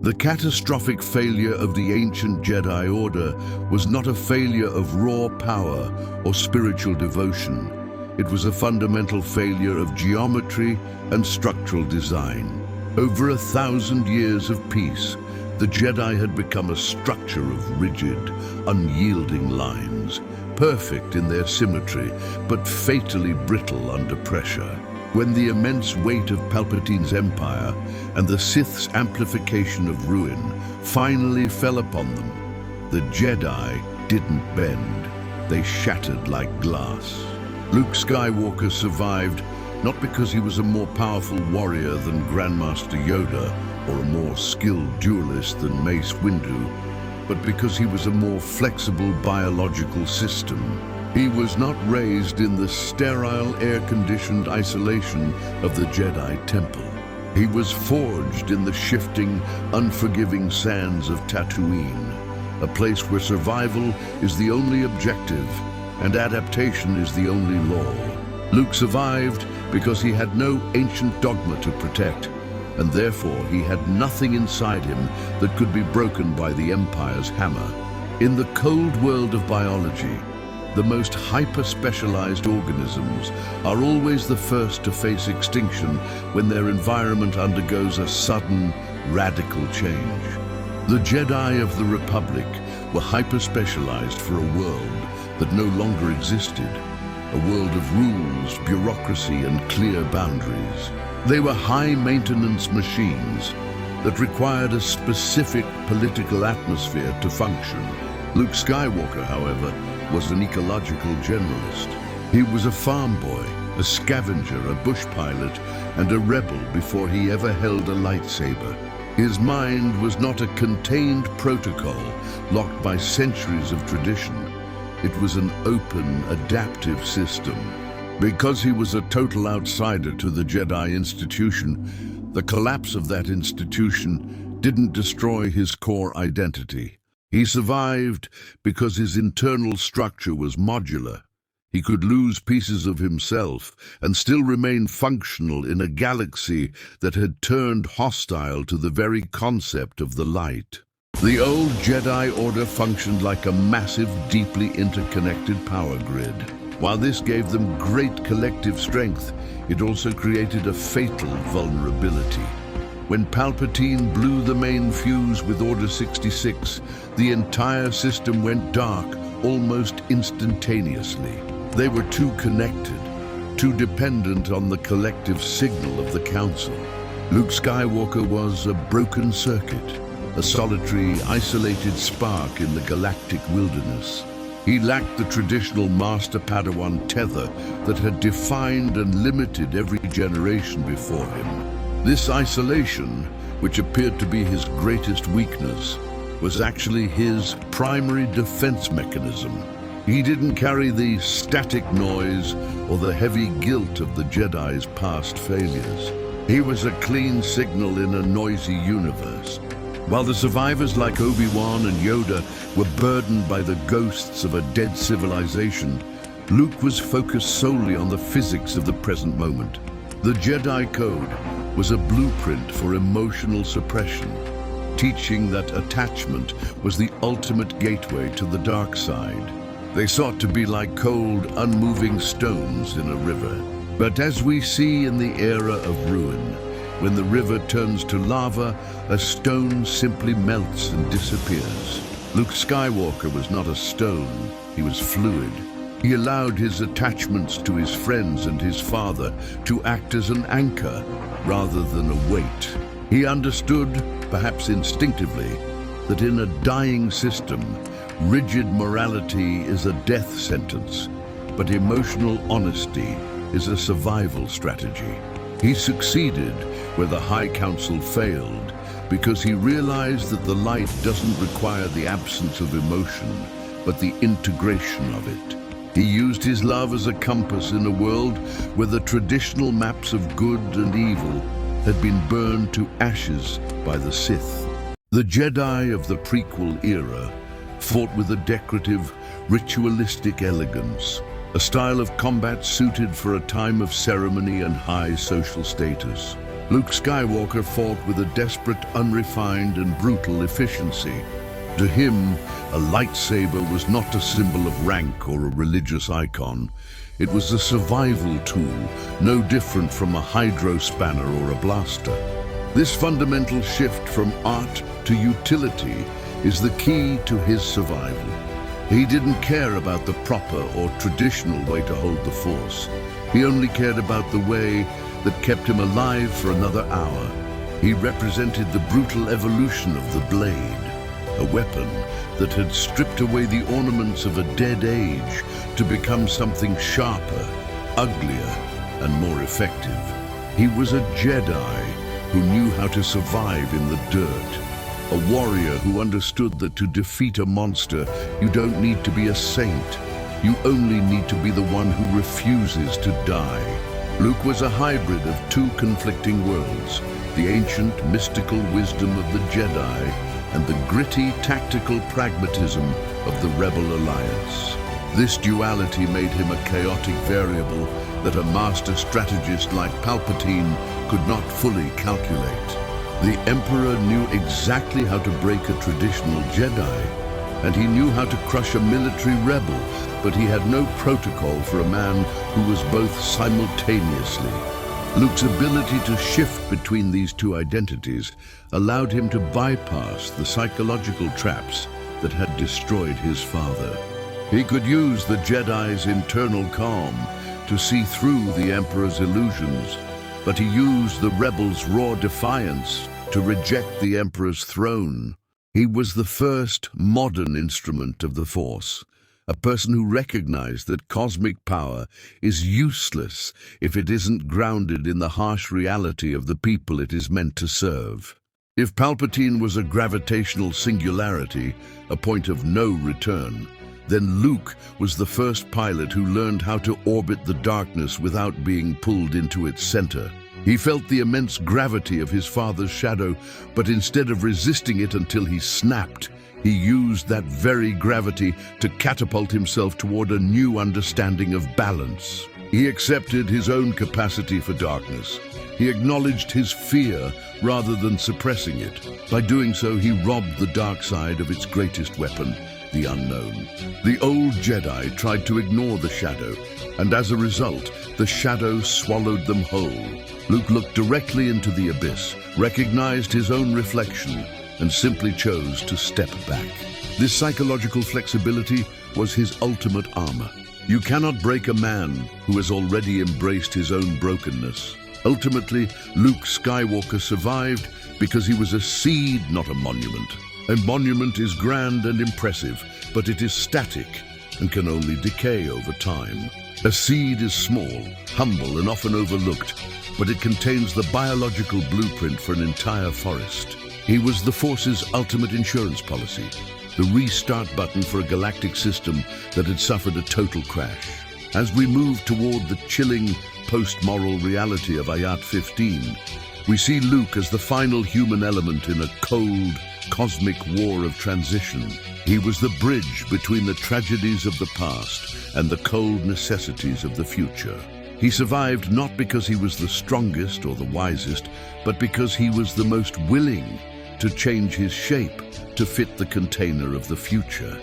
The catastrophic failure of the ancient Jedi Order was not a failure of raw power or spiritual devotion. It was a fundamental failure of geometry and structural design. Over 1,000 years of peace, the Jedi had become a structure of rigid, unyielding lines, perfect in their symmetry, but fatally brittle under pressure. When the immense weight of Palpatine's empire and the Sith's amplification of ruin finally fell upon them, the Jedi didn't bend. They shattered like glass. Luke Skywalker survived not because he was a more powerful warrior than Grandmaster Yoda or a more skilled duelist than Mace Windu, but because he was a more flexible biological system. He was not raised in the sterile, air-conditioned isolation of the Jedi Temple. He was forged in the shifting, unforgiving sands of Tatooine, a place where survival is the only objective and adaptation is the only law. Luke survived because he had no ancient dogma to protect, and therefore he had nothing inside him that could be broken by the Empire's hammer. In the cold world of biology, the most hyper-specialized organisms are always the first to face extinction when their environment undergoes a sudden, radical change. The Jedi of the Republic were hyper-specialized for a world that no longer existed, a world of rules, bureaucracy, and clear boundaries. They were high-maintenance machines that required a specific political atmosphere to function. Luke Skywalker, however, was an ecological generalist. He was a farm boy, a scavenger, a bush pilot, and a rebel before he ever held a lightsaber. His mind was not a contained protocol locked by centuries of tradition. It was an open, adaptive system. Because he was a total outsider to the Jedi institution, the collapse of that institution didn't destroy his core identity. He survived because his internal structure was modular. He could lose pieces of himself and still remain functional in a galaxy that had turned hostile to the very concept of the light. The old Jedi Order functioned like a massive, deeply interconnected power grid. While this gave them great collective strength, it also created a fatal vulnerability. When Palpatine blew the main fuse with Order 66, the entire system went dark almost instantaneously. They were too connected, too dependent on the collective signal of the Council. Luke Skywalker was a broken circuit, a solitary, isolated spark in the galactic wilderness. He lacked the traditional Master-Padawan tether that had defined and limited every generation before him. This isolation, which appeared to be his greatest weakness, was actually his primary defense mechanism. He didn't carry the static noise or the heavy guilt of the Jedi's past failures. He was a clean signal in a noisy universe. While the survivors like Obi-Wan and Yoda were burdened by the ghosts of a dead civilization, Luke was focused solely on the physics of the present moment. The Jedi Code was a blueprint for emotional suppression, teaching that attachment was the ultimate gateway to the dark side. They sought to be like cold, unmoving stones in a river. But as we see in the era of ruin, when the river turns to lava, a stone simply melts and disappears. Luke Skywalker was not a stone, he was fluid. He allowed his attachments to his friends and his father to act as an anchor rather than a weight. He understood, perhaps instinctively, that in a dying system, rigid morality is a death sentence, but emotional honesty is a survival strategy. He succeeded where the High Council failed because he realized that the light doesn't require the absence of emotion, but the integration of it. He used his love as a compass in a world where the traditional maps of good and evil had been burned to ashes by the Sith. The Jedi of the prequel era fought with a decorative, ritualistic elegance, a style of combat suited for a time of ceremony and high social status. Luke Skywalker fought with a desperate, unrefined, and brutal efficiency. To him, a lightsaber was not a symbol of rank or a religious icon. It was a survival tool, no different from a hydro spanner or a blaster. This fundamental shift from art to utility is the key to his survival. He didn't care about the proper or traditional way to hold the Force. He only cared about the way that kept him alive for another hour. He represented the brutal evolution of the blade, a weapon that had stripped away the ornaments of a dead age to become something sharper, uglier, and more effective. He was a Jedi who knew how to survive in the dirt, a warrior who understood that to defeat a monster, you don't need to be a saint. You only need to be the one who refuses to die. Luke was a hybrid of two conflicting worlds, the ancient mystical wisdom of the Jedi and the gritty tactical pragmatism of the Rebel Alliance. This duality made him a chaotic variable that a master strategist like Palpatine could not fully calculate. The Emperor knew exactly how to break a traditional Jedi, and he knew how to crush a military rebel, but he had no protocol for a man who was both simultaneously. Luke's ability to shift between these two identities allowed him to bypass the psychological traps that had destroyed his father. He could use the Jedi's internal calm to see through the Emperor's illusions, but he used the rebels' raw defiance to reject the Emperor's throne. He was the first modern instrument of the Force, a person who recognized that cosmic power is useless if it isn't grounded in the harsh reality of the people it is meant to serve. If Palpatine was a gravitational singularity, a point of no return, then Luke was the first pilot who learned how to orbit the darkness without being pulled into its center. He felt the immense gravity of his father's shadow, but instead of resisting it until he snapped, he used that very gravity to catapult himself toward a new understanding of balance. He accepted his own capacity for darkness. He acknowledged his fear rather than suppressing it. By doing so, he robbed the dark side of its greatest weapon, the unknown. The old Jedi tried to ignore the shadow, and as a result, the shadow swallowed them whole. Luke looked directly into the abyss, recognized his own reflection, and simply chose to step back. This psychological flexibility was his ultimate armor. You cannot break a man who has already embraced his own brokenness. Ultimately, Luke Skywalker survived because he was a seed, not a monument. A monument is grand and impressive, but it is static and can only decay over time. A seed is small, humble, and often overlooked, but it contains the biological blueprint for an entire forest. He was the Force's ultimate insurance policy, the restart button for a galactic system that had suffered a total crash. As we move toward the chilling, post-moral reality of Ayat 15, we see Luke as the final human element in a cold, cosmic war of transition. He was the bridge between the tragedies of the past and the cold necessities of the future. He survived not because he was the strongest or the wisest, but because he was the most willing to change his shape to fit the container of the future.